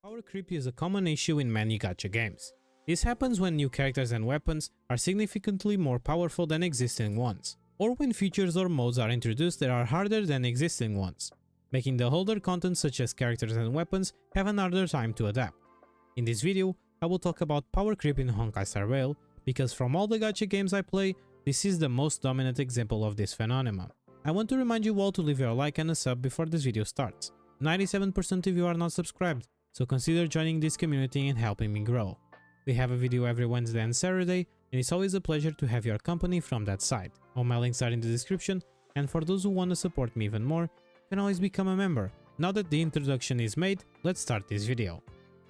Power creep is a common issue in many gacha games. This happens when new characters and weapons are significantly more powerful than existing ones, or when features or modes are introduced that are harder than existing ones, making the older content such as characters and weapons have an harder time to adapt. In this video, I will talk about power creep in Honkai Star Rail, because from all the gacha games I play, this is the most dominant example of this phenomenon. I want to remind you all to leave your like and a sub before this video starts. 97% of you are not subscribed, so consider joining this community and helping me grow. We have a video every Wednesday and Saturday, and it's always a pleasure to have your company from that side. All my links are in the description, and for those who want to support me even more, you can always become a member. Now that the introduction is made, let's start this video.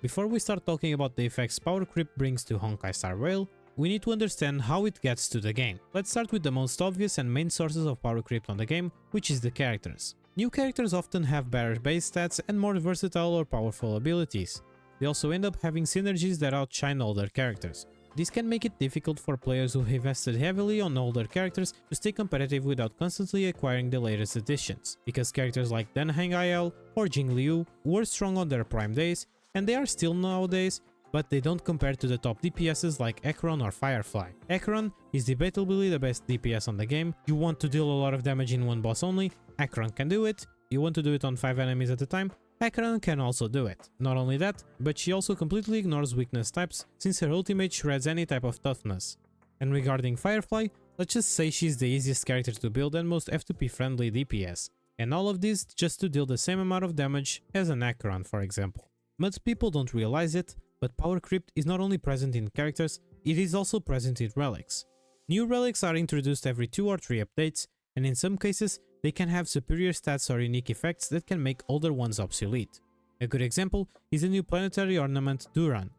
Before we start talking about the effects power creep brings to Honkai Star Rail, we need to understand how it gets to the game. Let's start with the most obvious and main sources of power creep on the game, which is the characters. New characters often have better base stats and more versatile or powerful abilities. They also end up having synergies that outshine older characters. This can make it difficult for players who have invested heavily on older characters to stay competitive without constantly acquiring the latest additions, because characters like Danheng or Jing Liu were strong on their prime days, and they are still nowadays, but they don't compare to the top DPSs like Ekron or Firefly. Ekron is debatably the best DPS on the game. You want to deal a lot of damage in one boss only, Ekron can do it. You want to do it on 5 enemies at a time, Ekron can also do it. Not only that, but she also completely ignores weakness types, since her ultimate shreds any type of toughness. And regarding Firefly, let's just say she's the easiest character to build and most F2P friendly DPS. And all of this just to deal the same amount of damage as an Ekron, for example. Most people don't realize it, but power creep is not only present in characters, it is also present in relics. New relics are introduced every 2 or 3 updates, and in some cases, they can have superior stats or unique effects that can make older ones obsolete. A good example is the new planetary ornament Duran.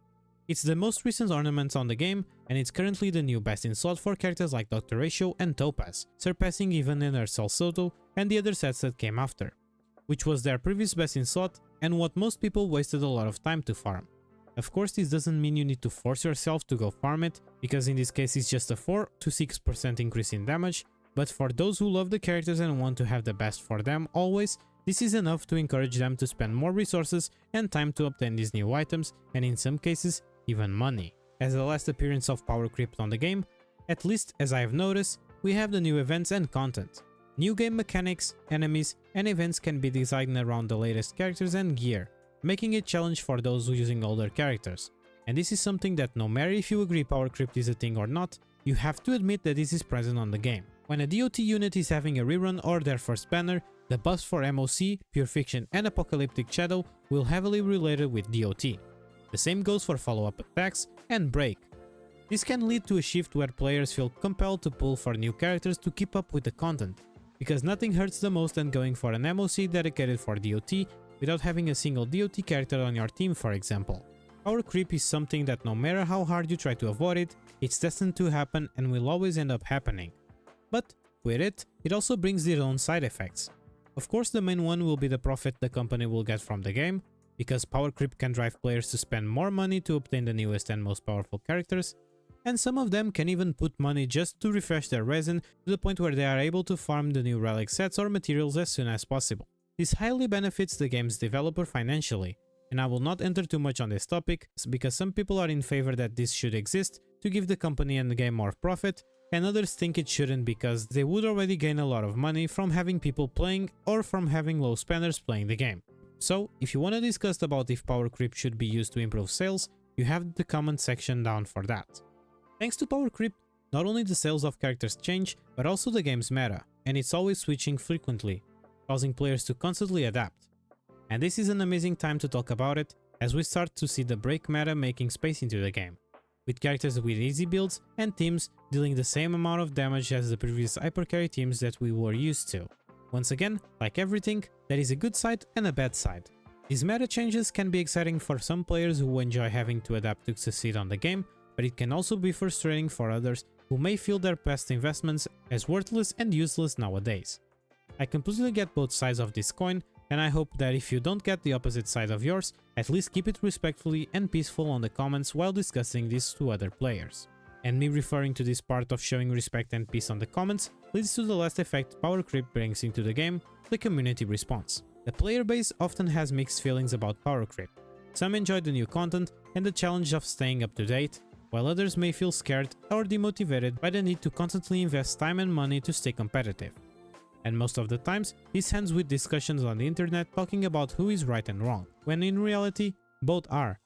It's the most recent ornament on the game, and it's currently the new best in slot for characters like Dr. Ratio and Topaz, surpassing even Enercell Soto and the other sets that came after, which was their previous best in slot and what most people wasted a lot of time to farm. Of course, this doesn't mean you need to force yourself to go farm it, because in this case it's just a 4 to 6% increase in damage, but for those who love the characters and want to have the best for them always, this is enough to encourage them to spend more resources and time to obtain these new items, and in some cases, even money. As the last appearance of power creep on the game, at least as I have noticed, we have the new events and content. New game mechanics, enemies, and events can be designed around the latest characters and gear, making it a challenge for those who using older characters. And this is something that no matter if you agree power creep is a thing or not, you have to admit that this is present on the game. When a DOT unit is having a rerun or their first banner, the buffs for MOC, Pure Fiction and Apocalyptic Shadow will heavily related with DOT. The same goes for follow-up attacks and break. This can lead to a shift where players feel compelled to pull for new characters to keep up with the content, because nothing hurts the most than going for an MOC dedicated for DOT without having a single DOT character on your team, for example. Power creep is something that no matter how hard you try to avoid it, it's destined to happen and will always end up happening. But with it, it also brings their own side effects. Of course, the main one will be the profit the company will get from the game, because power creep can drive players to spend more money to obtain the newest and most powerful characters, and some of them can even put money just to refresh their resin to the point where they are able to farm the new relic sets or materials as soon as possible. This highly benefits the game's developer financially, and I will not enter too much on this topic because some people are in favor that this should exist to give the company and the game more profit, and others think it shouldn't because they would already gain a lot of money from having people playing or from having low spenders playing the game. So, if you want to discuss about if power creep should be used to improve sales, you have the comment section down for that. Thanks to power creep, not only the sales of characters change, but also the game's meta, and it's always switching frequently, causing players to constantly adapt. And this is an amazing time to talk about it, as we start to see the break meta making space into the game, with characters with easy builds and teams dealing the same amount of damage as the previous hypercarry teams that we were used to. Once again, like everything, there is a good side and a bad side. These meta changes can be exciting for some players who enjoy having to adapt to succeed on the game, but it can also be frustrating for others who may feel their past investments as worthless and useless nowadays. I completely get both sides of this coin, and I hope that if you don't get the opposite side of yours, at least keep it respectfully and peaceful on the comments while discussing this to other players. And me referring to this part of showing respect and peace on the comments leads to the last effect power creep brings into the game, the community response. The player base often has mixed feelings about power creep. Some enjoy the new content and the challenge of staying up to date, while others may feel scared or demotivated by the need to constantly invest time and money to stay competitive. And most of the times, this ends with discussions on the internet talking about who is right and wrong, when in reality, both are.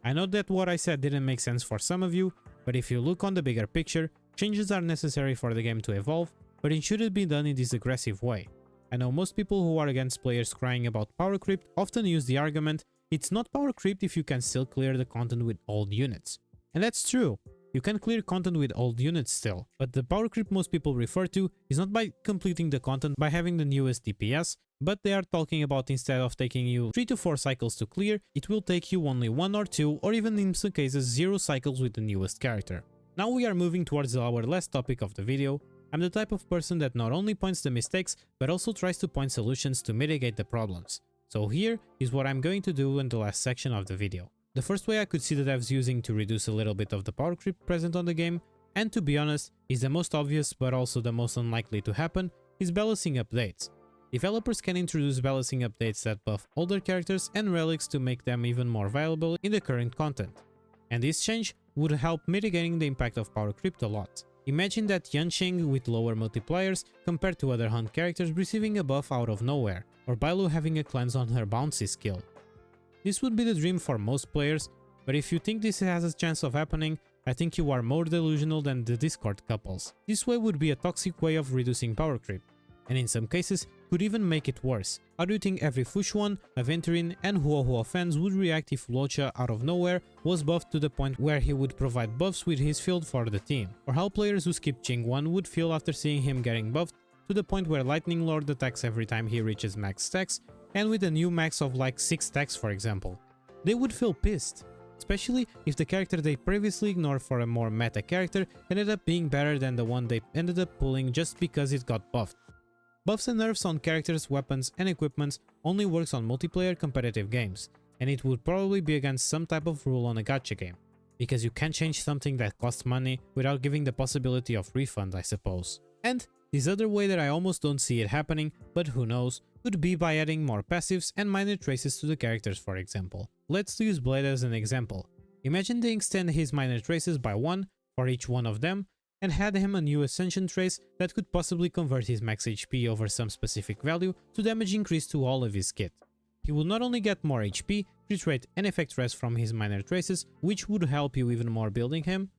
I know that what I said didn't make sense for some of you, but if you look on the bigger picture, changes are necessary for the game to evolve, but it shouldn't be done in this aggressive way. I know most people who are against players crying about power creep often use the argument, it's not power creep if you can still clear the content with old units. And that's true, you can clear content with old units still, but the power creep most people refer to is not by completing the content by having the newest DPS, but they are talking about instead of taking you 3 to 4 cycles to clear, it will take you only 1 or 2 or even in some cases 0 cycles with the newest character. Now we are moving towards our last topic of the video. I'm the type of person that not only points the mistakes, but also tries to point solutions to mitigate the problems. So here is what I'm going to do in the last section of the video. The first way I could see the devs using to reduce a little bit of the power creep present on the game, and to be honest, is the most obvious but also the most unlikely to happen, is balancing updates. Developers can introduce balancing updates that buff older characters and relics to make them even more valuable in the current content. And this change would help mitigating the impact of power creep a lot. Imagine that Yanqing with lower multipliers compared to other hunt characters receiving a buff out of nowhere, or Bailu having a cleanse on her bouncy skill. This would be the dream for most players, but if you think this has a chance of happening, I think you are more delusional than the Discord couples. This way would be a toxic way of reducing power creep, and in some cases could even make it worse. How do you think every Fushuan, Aventurin and HOYO fans would react if Luocha out of nowhere was buffed to the point where he would provide buffs with his field for the team? Or how players who skip Qingguan would feel after seeing him getting buffed to the point where Lightning Lord attacks every time he reaches max stacks, and with a new max of like 6 stacks for example? They would feel pissed. Especially if the character they previously ignored for a more meta character ended up being better than the one they ended up pulling just because it got buffed. Buffs and nerfs on characters, weapons and equipments only works on multiplayer competitive games, and it would probably be against some type of rule on a gacha game, because you can't change something that costs money without giving the possibility of refund, I suppose. And this other way that I almost don't see it happening, but who knows, could be by adding more passives and minor traces to the characters, for example. Let's use Blade as an example. Imagine they extend his minor traces by 1 for each one of them, and had him a new Ascension trace that could possibly convert his max HP over some specific value to damage increase to all of his kit. He will not only get more HP, crit rate and effect rest from his minor traces, which would help you even more building him,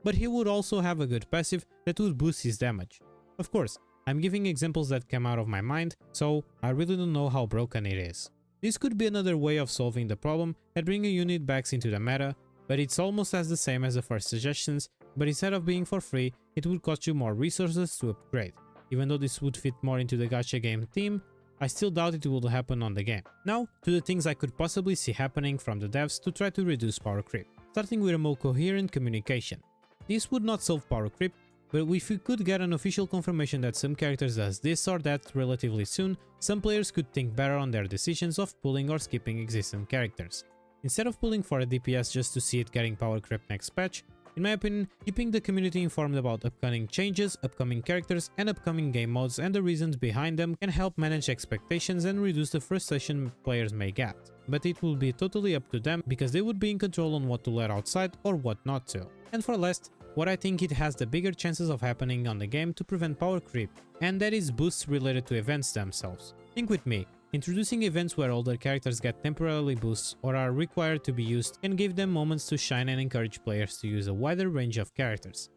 but he would also have a good passive that would boost his damage. Of course, I'm giving examples that came out of my mind, so I really don't know how broken it is. This could be another way of solving the problem and bring a unit back into the meta, but it's almost as the same as the first suggestions, but instead of being for free, it would cost you more resources to upgrade. Even though this would fit more into the gacha game theme, I still doubt it will happen on the game. Now, to the things I could possibly see happening from the devs to try to reduce power creep. Starting with a more coherent communication. This would not solve power creep, but if we could get an official confirmation that some characters does this or that relatively soon, some players could think better on their decisions of pulling or skipping existing characters. Instead of pulling for a DPS just to see it getting power creep next patch, in my opinion, keeping the community informed about upcoming changes, upcoming characters and upcoming game modes and the reasons behind them can help manage expectations and reduce the frustration players may get. But it will be totally up to them because they would be in control on what to let outside or what not to. And for last, what I think it has the bigger chances of happening on the game to prevent power creep, and that is boosts related to events themselves. Think with me. Introducing events where older characters get temporarily boosts or are required to be used can give them moments to shine and encourage players to use a wider range of characters.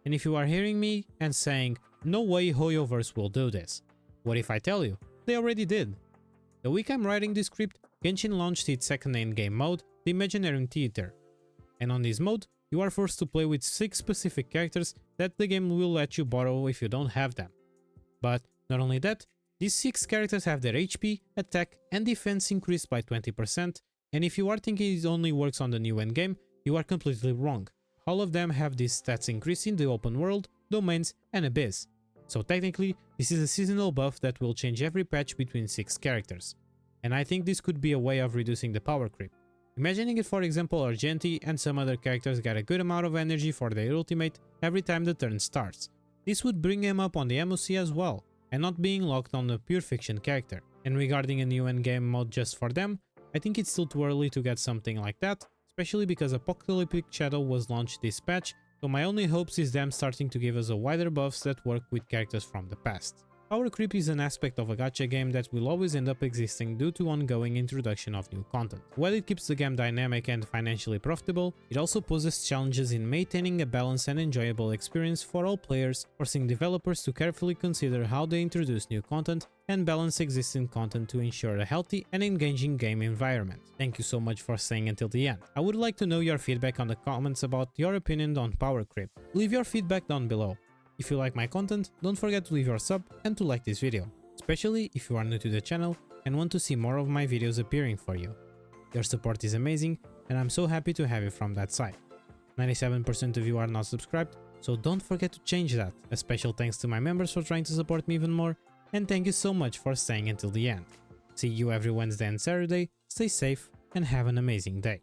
And if you are hearing me and saying, no way HOYOverse will do this, what if I tell you? They already did. The week I'm writing this script, Genshin launched its second endgame mode, the Imaginary Theater. And on this mode, you are forced to play with 6 specific characters that the game will let you borrow if you don't have them. But not only that, these 6 characters have their HP, attack and defense increased by 20%, and if you are thinking it only works on the new endgame, you are completely wrong. All of them have these stats increase in the open world, domains and abyss. So technically, this is a seasonal buff that will change every patch between 6 characters. And I think this could be a way of reducing the power creep. Imagining it, for example, Argenti and some other characters get a good amount of energy for their ultimate every time the turn starts. This would bring him up on the MOC as well, and not being locked on a pure fiction character. And regarding a new endgame mode just for them, I think it's still too early to get something like that, especially because Apocalyptic Shadow was launched this patch, so my only hopes is them starting to give us a wider buffs that work with characters from the past. Power creep is an aspect of a gacha game that will always end up existing due to ongoing introduction of new content. While it keeps the game dynamic and financially profitable, it also poses challenges in maintaining a balanced and enjoyable experience for all players, forcing developers to carefully consider how they introduce new content and balance existing content to ensure a healthy and engaging game environment. Thank you so much for staying until the end. I would like to know your feedback on the comments about your opinion on Power creep. Leave your feedback down below. If you like my content, don't forget to leave your sub and to like this video, especially if you are new to the channel and want to see more of my videos appearing for you. Your support is amazing and I'm so happy to have you from that side. 97% of you are not subscribed, so don't forget to change that. A special thanks to my members for trying to support me even more, and thank you so much for staying until the end. See you every Wednesday and Saturday, stay safe and have an amazing day.